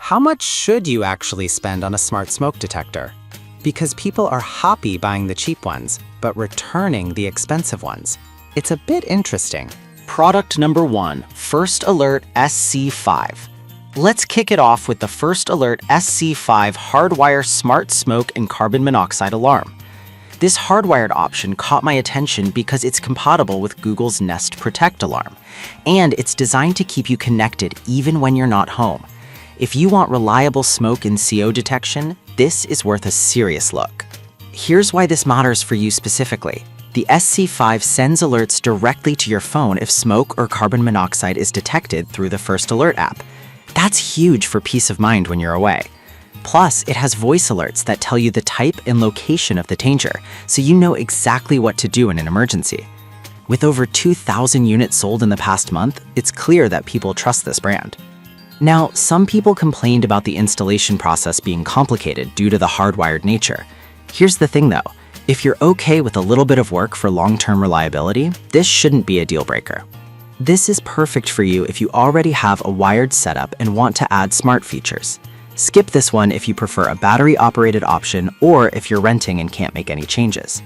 How much should you actually spend on a smart smoke detector? Because people are happy buying the cheap ones, but returning the expensive ones. It's a bit interesting. Product number 1, First Alert SC5. Let's kick it off with the First Alert SC5 Hardwire Smart Smoke and Carbon Monoxide Alarm. This hardwired option caught my attention because it's compatible with Google's Nest Protect alarm, and it's designed to keep you connected even when you're not home. If you want reliable smoke and CO detection, this is worth a serious look. Here's why this matters for you specifically. The SC5 sends alerts directly to your phone if smoke or carbon monoxide is detected through the First Alert app. That's huge for peace of mind when you're away. Plus, it has voice alerts that tell you the type and location of the danger, so you know exactly what to do in an emergency. With over 2,000 units sold in the past month, it's clear that people trust this brand. Now, some people complained about the installation process being complicated due to the hardwired nature. Here's the thing though, if you're okay with a little bit of work for long-term reliability, this shouldn't be a deal breaker. This is perfect for you if you already have a wired setup and want to add smart features. Skip this one if you prefer a battery-operated option or if you're renting and can't make any changes.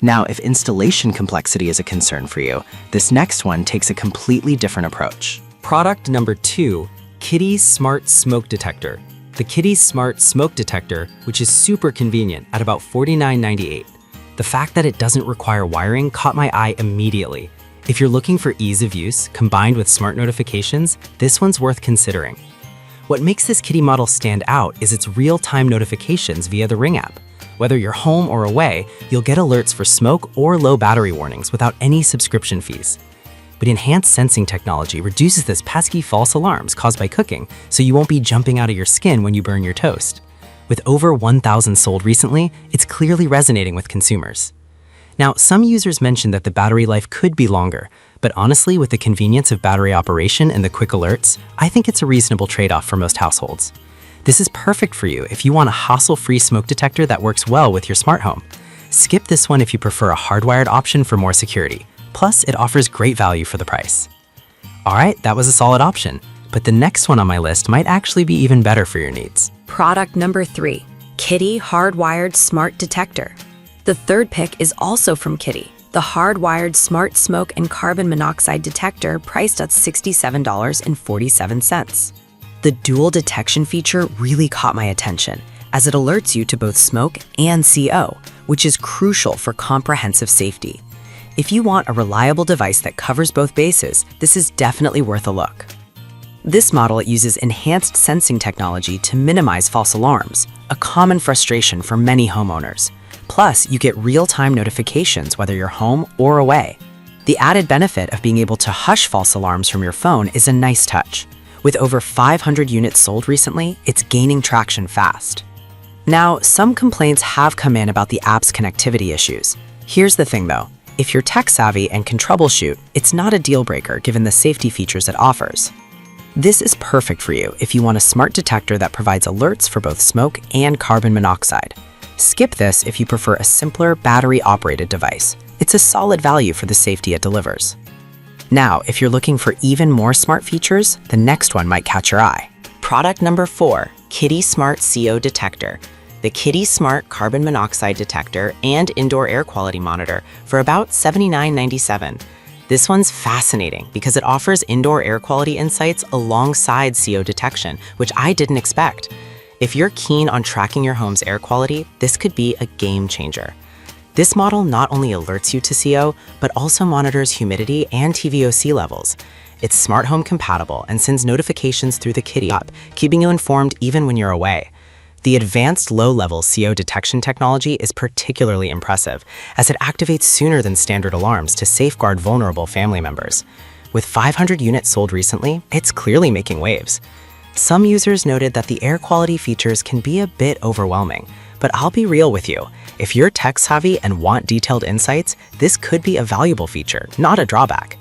Now, if installation complexity is a concern for you, this next one takes a completely different approach. Product number 2, Kitty Smart Smoke Detector. The Kitty Smart Smoke Detector, which is super convenient at about $49.98. The fact that it doesn't require wiring caught my eye immediately. If you're looking for ease of use combined with smart notifications, this one's worth considering. What makes this Kitty model stand out is its real-time notifications via the Ring app. Whether you're home or away, you'll get alerts for smoke or low battery warnings without any subscription fees. But enhanced sensing technology reduces this pesky false alarms caused by cooking, so you won't be jumping out of your skin when you burn your toast. With over 1,000 sold recently, it's clearly resonating with consumers. Now, some users mentioned that the battery life could be longer, but honestly, with the convenience of battery operation and the quick alerts, I think it's a reasonable trade-off for most households. This is perfect for you if you want a hassle-free smoke detector that works well with your smart home. Skip this one if you prefer a hardwired option for more security. Plus, it offers great value for the price. Alright, that was a solid option, but the next one on my list might actually be even better for your needs. Product number 3, Kitty Hardwired Smart Detector. The third pick is also from Kitty, the hardwired smart smoke and carbon monoxide detector priced at $67.47. The dual detection feature really caught my attention, as it alerts you to both smoke and CO, which is crucial for comprehensive safety. If you want a reliable device that covers both bases, this is definitely worth a look. This model uses enhanced sensing technology to minimize false alarms, a common frustration for many homeowners. Plus, you get real-time notifications whether you're home or away. The added benefit of being able to hush false alarms from your phone is a nice touch. With over 500 units sold recently, it's gaining traction fast. Now, some complaints have come in about the app's connectivity issues. Here's the thing though, if you're tech-savvy and can troubleshoot, it's not a deal breaker given the safety features it offers. This is perfect for you if you want a smart detector that provides alerts for both smoke and carbon monoxide. Skip this if you prefer a simpler battery-operated device. It's a solid value for the safety it delivers. Now, if you're looking for even more smart features, the next one might catch your eye. Product number 4, Kitty Smart CO Detector. The Kitty Smart Carbon Monoxide Detector and Indoor Air Quality Monitor for about $79.97. This one's fascinating because it offers indoor air quality insights alongside CO detection, which I didn't expect. If you're keen on tracking your home's air quality, this could be a game changer. This model not only alerts you to CO, but also monitors humidity and TVOC levels. It's smart home compatible and sends notifications through the Kitty app, keeping you informed even when you're away. The advanced low-level CO detection technology is particularly impressive, as it activates sooner than standard alarms to safeguard vulnerable family members. With 500 units sold recently, it's clearly making waves. Some users noted that the air quality features can be a bit overwhelming, but I'll be real with you. If you're tech-savvy and want detailed insights, this could be a valuable feature, not a drawback.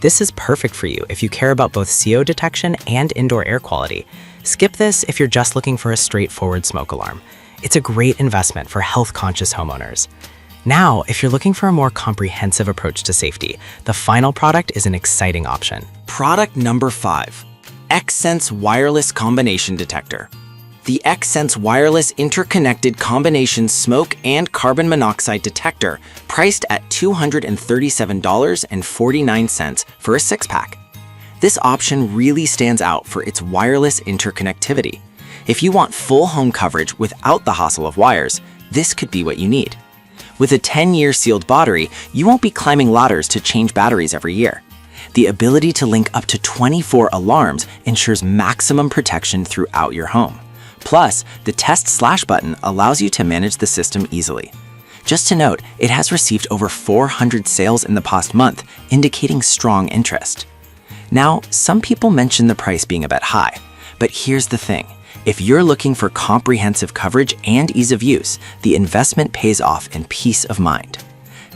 This is perfect for you if you care about both CO detection and indoor air quality. Skip this if you're just looking for a straightforward smoke alarm. It's a great investment for health-conscious homeowners. Now, if you're looking for a more comprehensive approach to safety, the final product is an exciting option. Product number 5, Xsense Wireless Combination Detector. The Xsense Wireless Interconnected Combination Smoke and Carbon Monoxide Detector, priced at $237.49 for a 6-pack. This option really stands out for its wireless interconnectivity. If you want full home coverage without the hassle of wires, this could be what you need. With a 10-year sealed battery, you won't be climbing ladders to change batteries every year. The ability to link up to 24 alarms ensures maximum protection throughout your home. Plus, the Test / button allows you to manage the system easily. Just to note, it has received over 400 sales in the past month, indicating strong interest. Now, some people mention the price being a bit high, but here's the thing. If you're looking for comprehensive coverage and ease of use, the investment pays off in peace of mind.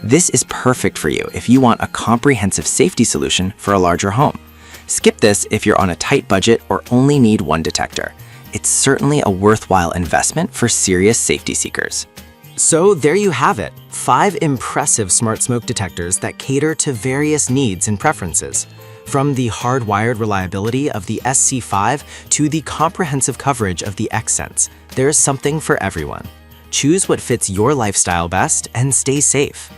This is perfect for you if you want a comprehensive safety solution for a larger home. Skip this if you're on a tight budget or only need one detector. It's certainly a worthwhile investment for serious safety seekers. So there you have it, 5 impressive smart smoke detectors that cater to various needs and preferences. From the hardwired reliability of the SC5 to the comprehensive coverage of the Xsense, there's something for everyone. Choose what fits your lifestyle best and stay safe.